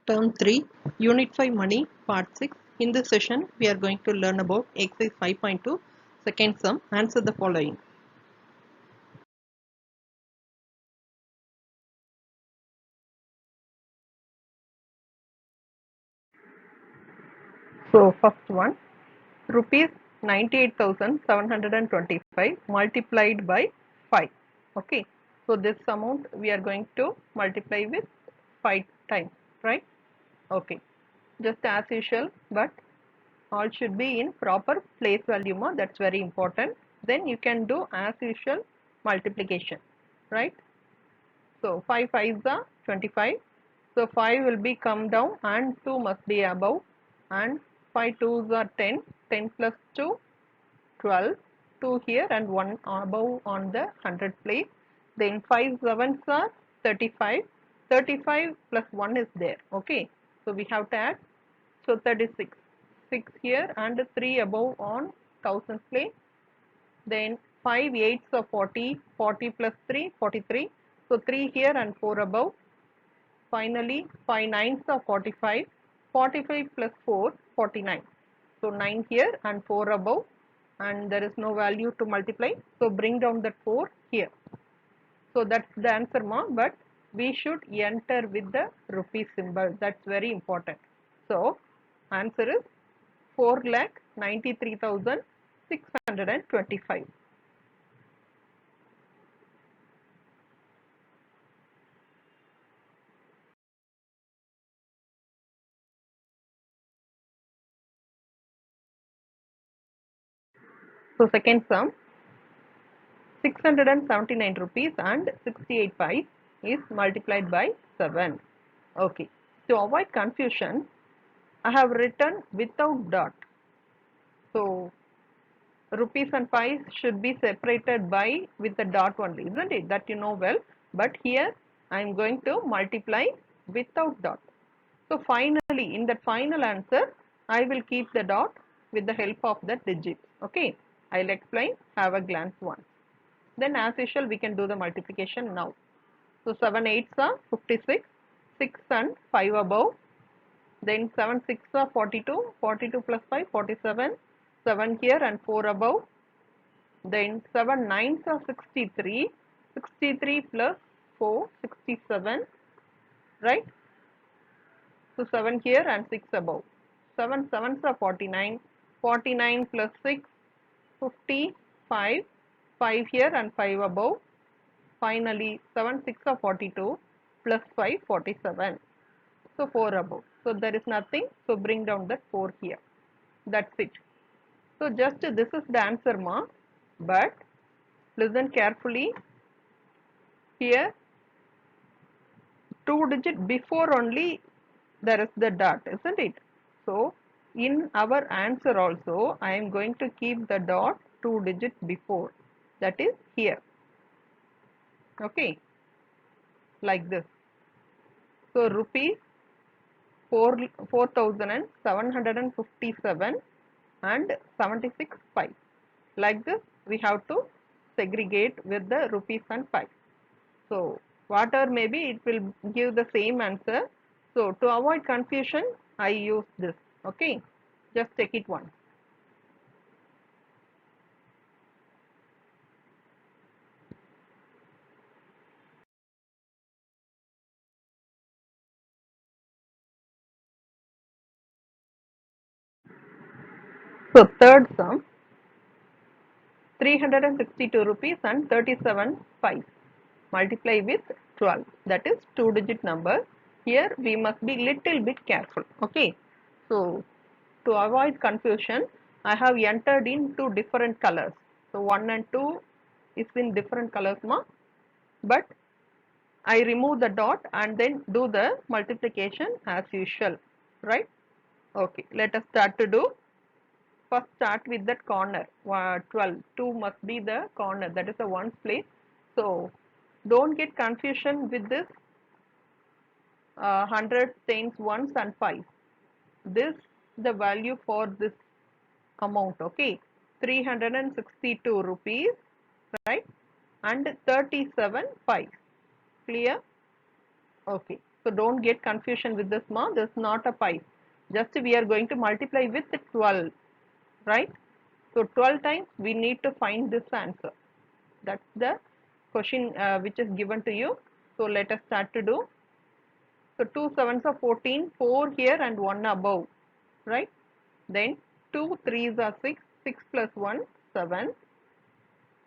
Term 3, Unit 5 Money, Part 6. In this session, we are going to learn about exercise 5.2, second sum. Answer the following. So, first one, rupees 98,725 multiplied by 5. Okay. So, this amount we are going to multiply with 5 times, right? Okay. Just as usual, but all should be in proper place value, that's very important. Then you can do as usual multiplication, right? So 5 5s are 25. So 5 will be come down and 2 must be above, and 5 2s are 10. 10 plus 2, 12. 2 here and 1 above on the 100 place. Then 5 7s are 35. 35 plus 1 is there. Okay. So we have to add. So 36. 6 here and 3 above on 1000 place. Then 5 8s are 40, 40 plus 3, 43. So 3 here and 4 above. Finally, 5 9s are 45, 45 plus 4, 49. So 9 here and 4 above, and there is no value to multiply. So bring down that 4 here. So that's the answer, but we should enter with the rupee symbol. That's very important. So answer is 4,93,625. So second sum, 679 rupees and 68 pice is multiplied by 7. Okay. To avoid confusion, I have written without dot. So rupees and pice should be separated by with the dot only, isn't it? That you know well. But here I am going to multiply without dot. So finally, in that final answer, I will keep the dot with the help of the digits. Okay. I'll explain. Have a glance once. Then as usual, we can do the multiplication now. So 7 8s are 56, 6 and 5 above. Then 7 6 are 42, 42 plus 5, 47, 7 here and 4 above. Then 7 9s are 63, 63 plus 4, 67, right? So 7 here and 6 above. 7 7s are 49, 49 plus 6, 55, 5 here and 5 above. Finally, 7 6 are 42 plus 5, 47. So 4 above. So there is nothing. So bring down that 4 here. That's it. So just this is the answer, but listen carefully. Here 2 digit before only there is the dot, isn't it? So in our answer also I am going to keep the dot 2 digit before, that is here. Okay, like this. So rupees 4,757 and 76 pice. Like this we have to segregate with the rupees and pice. So whatever maybe it will give the same answer. So to avoid confusion, I use this. Okay, just check it once. So third sum, 362 rupees and 37 pice. Multiply with 12. That is 2-digit number. Here we must be little bit careful. Okay. So to avoid confusion, I have entered in two different colors. So 1 and 2 is in different colors, but I remove the dot and then do the multiplication as usual, right? Okay, let us start to do. First start with that corner, 12. 2 must be the corner, that is the ones place. So don't get confusion with this hundreds, tens, ones and fives. This the value for this amount, okay? 362 rupees, right? And 37 pice. Clear? Okay. So don't get confusion with this ma. This is not a 5. Just we are going to multiply with 12, right? So 12 times we need to find this answer. That's the question which is given to you. So let us start to do. So 2 sevens are 14, 4 here and 1 above, right? Then 2 threes are 6, 6 plus 1, 7.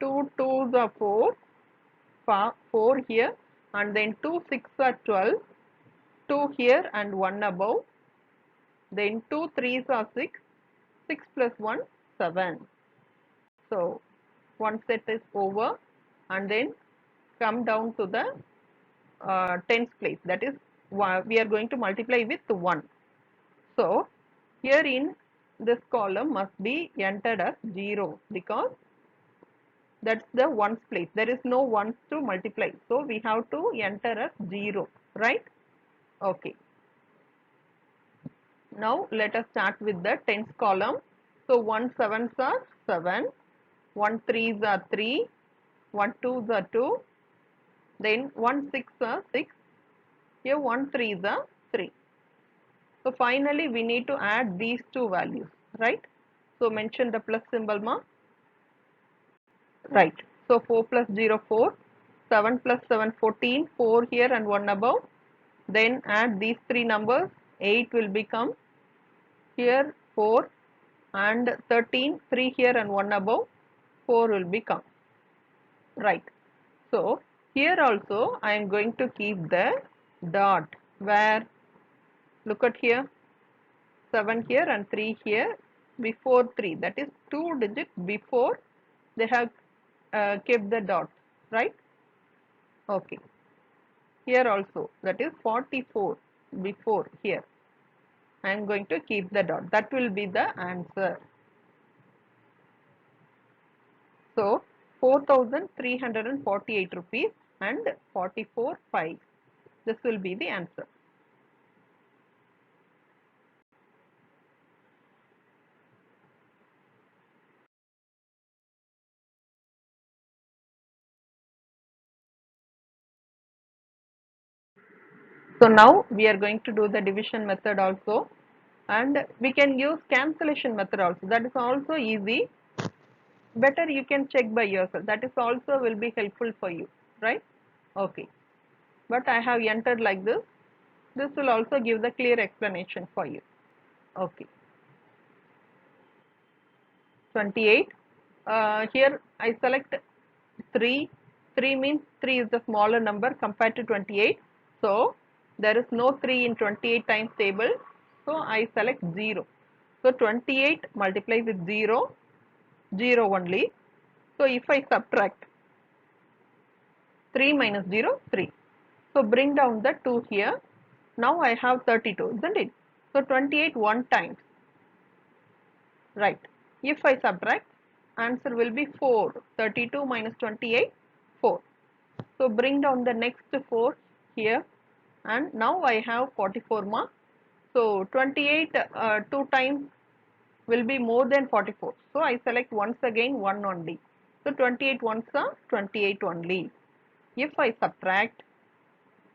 2 twos are 4, 4 here, and then 2 6 are 12, 2 here and 1 above. Then 2 threes are 6, 6 plus 1, 7. So one set is over, and then come down to the tens place, that is we are going to multiply with 1. So here in this column must be entered as 0 because that's the ones place. There is no ones to multiply. So we have to enter as 0, right? Okay. Now let us start with the tens column. So 1 sevens are 7, 1 threes are 3, 1 twos are 2, then 1 six are 6, here 1 threes are 3. So finally we need to add these two values, right? So mention the plus symbol ma. Right. So 4 plus 0 4, 7 plus 7 14, 4 here and 1 above. Then add these three numbers, 8 will become here 4 and 13, 3 here and 1 above, 4 will become. Right. So here also I am going to keep the dot where, look at here, 7 here and 3 here before 3, that is 2 digits before they have kept the dot, right? Okay. Here also, that is 44 before here. I am going to keep the dot. That will be the answer. So 4,348 rupees and 44 5. This will be the answer. So now we are going to do the division method also, and we can use cancellation method also. That is also easy. Better you can check by yourself. That is also will be helpful for you, right? Okay. But I have entered like this. This will also give the clear explanation for you. Okay. 28. Here I select 3. 3 means 3 is the smaller number compared to 28. So there is no 3 in 28 times table. So I select 0. So 28 multiply with 0, 0 only. So if I subtract 3 minus 0, 3. So bring down the 2 here. Now I have 32, isn't it? So 28 1 times. Right. If I subtract, answer will be 4. 32 minus 28, 4. So bring down the next 4 here, and now I have 44 mark. So 28 2 times will be more than 44. So I select once again 1 only. So 28 ones are 28 only. If I subtract,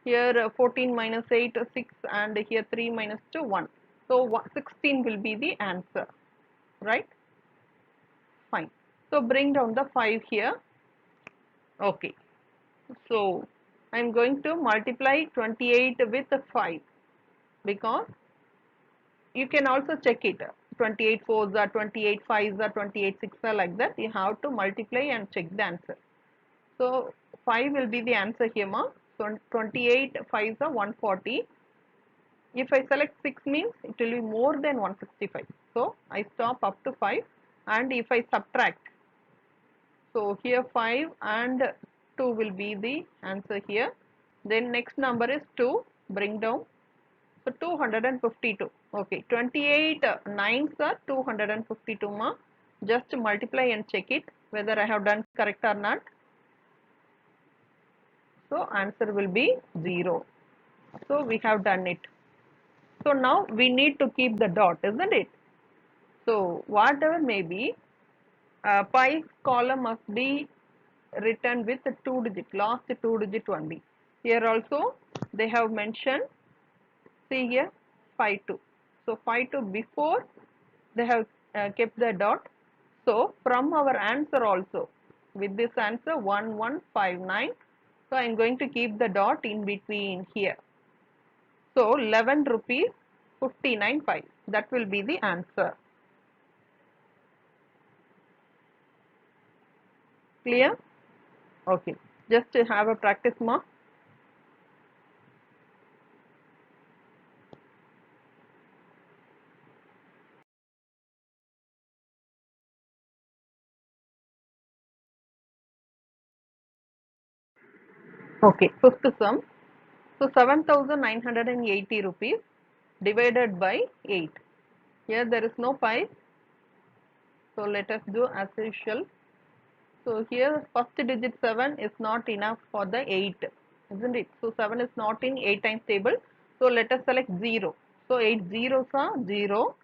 here 14 minus 8 6, and here 3 minus 2 1. So 16 will be the answer, right? Fine. So bring down the 5 here. Okay. So I am going to multiply 28 with 5 because you can also check it. 28 fours are 28 fives are 28 six are, like that. You have to multiply and check the answer. So 5 will be the answer here, ma. So 28 fives are 140. If I select 6 means it will be more than 165. So I stop up to 5, and if I subtract, so here 5 and 2 will be the answer here. Then next number is 2, bring down. So 252. Okay, 28 nines are 252 ma. Just multiply and check it whether I have done correct or not. So answer will be 0. So we have done it. So now we need to keep the dot, isn't it? So whatever may be, pi column must be written with 2 digit, last 2 digit only. Here also they have mentioned, see here, 5 2. So 5 2 before they have kept the dot. So from our answer also, with this answer 1159, so I am going to keep the dot in between here. So 11 rupees 59 5. That will be the answer. Clear? Okay. Just to have a practice mark. Okay. Fifth sum. So 7,980 rupees divided by 8. Here there is no 5. So let us do as usual. So here first digit 7 is not enough for the 8, isn't it? So 7 is not in 8 times table. So let us select 0. So 8 zeros are 0,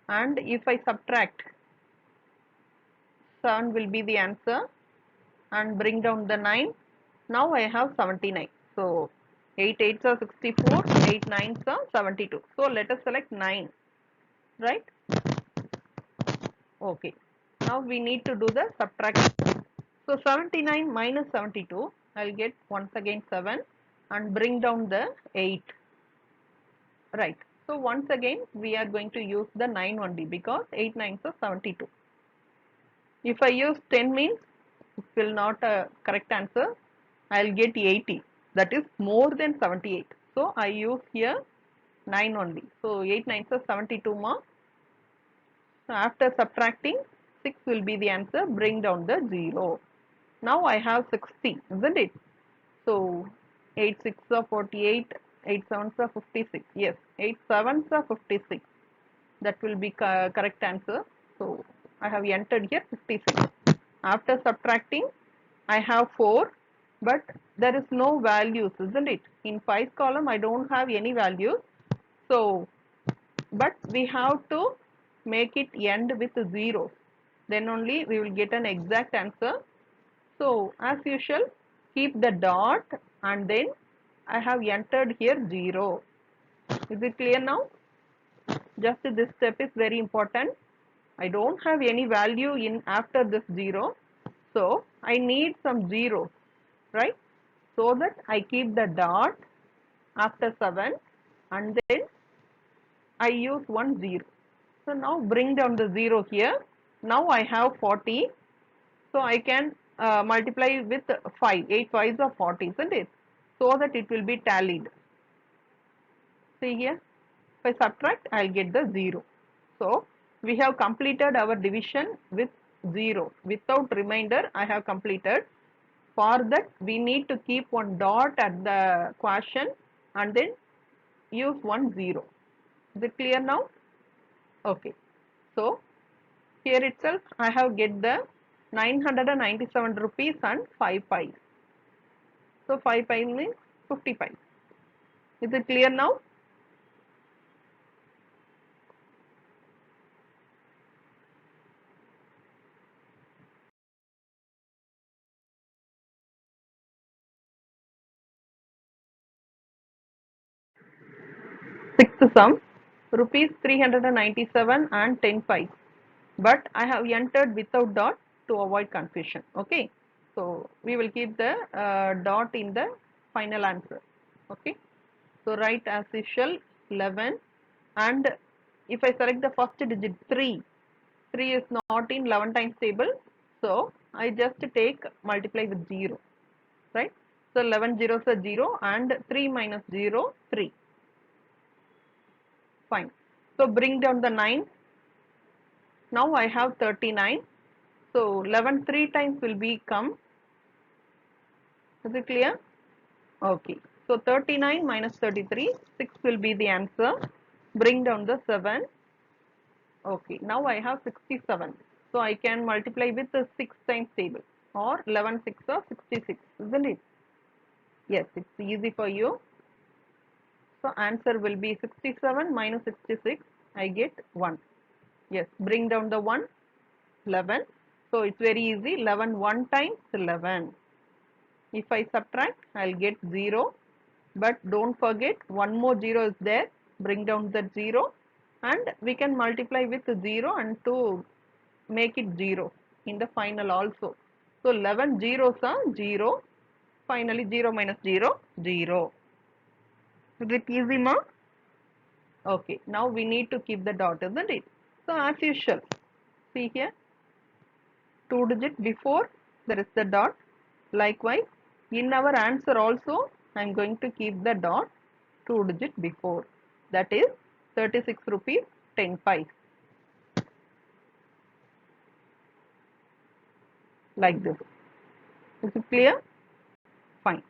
and if I subtract, 7 will be the answer, and bring down the 9. Now I have 79. So 8 8s are 64, 8 9s are 72. So let us select 9, right? Okay. Now we need to do the subtraction. So 79 minus 72, I'll get once again 7 and bring down the 8. Right. So once again we are going to use the 9 only because 8 9s are 72. If I use 10 means it will not a correct answer. I'll get 80. That is more than 78. So I use here 9 only. So 8 9s are 72 more. So after subtracting, 6 will be the answer. Bring down the 0. Now I have 60, isn't it? So 8 6 are 48, 8 7s are 56. Yes, 8 7s are 56. That will be correct answer. So I have entered here 56. After subtracting, I have 4, but there is no values, isn't it? In 5th column, I don't have any values. So, but we have to make it end with 0. Then only we will get an exact answer. So, as usual, keep the dot and then I have entered here 0. Is it clear now? Just this step is very important. I don't have any value in after this 0. So, I need some zeros, right? So that I keep the dot after 7 and then I use 1 0. So now bring down the 0 here. Now I have 40. So I can multiply with 5. 8 5s are 40, isn't it? So that it will be tallied. See here. If I subtract, I'll get the 0. So we have completed our division with 0. Without remainder, I have completed. For that, we need to keep one dot at the quotient and then use 1 0. Is it clear now? Okay. So here itself I have get the 997 rupees and 5 pies. So 5 pies means 55. Is it clear now? Sixth sum, rupees 397 and 10 pies. But I have entered without dot to avoid confusion. Okay. So we will keep the dot in the final answer. Okay. So write as usual 11, and if I select the first digit 3, 3 is not in 11 times table. So I just take multiply with 0, right? So 11 zeros are 0 and 3 minus 0, 3. Fine. So bring down the 9. Now I have 39. So 11 3 times will be come. Is it clear? Okay. So 39 minus 33, 6 will be the answer. Bring down the 7. Okay. Now I have 67. So I can multiply with the 6 times table, or 11 6 or 66, isn't it? Yes, it's easy for you. So answer will be 67 minus 66. I get 1. Yes, bring down the 1, 11. So it's very easy. 11 1 times 11. If I subtract, I'll get 0. but don't forget one more 0 is there, bring down that 0 and we can multiply with 0 and to make it 0 in the final also. So 11 zeros are 0, finally 0 minus 0, 0. Is it easy, ma? Okay, now we need to keep the dot, isn't it? So as usual, see here, 2 digit before there is the dot. Likewise, in our answer also, I am going to keep the dot 2 digit before. That is 36 rupees 10 pice. Like this. Is it clear? Fine.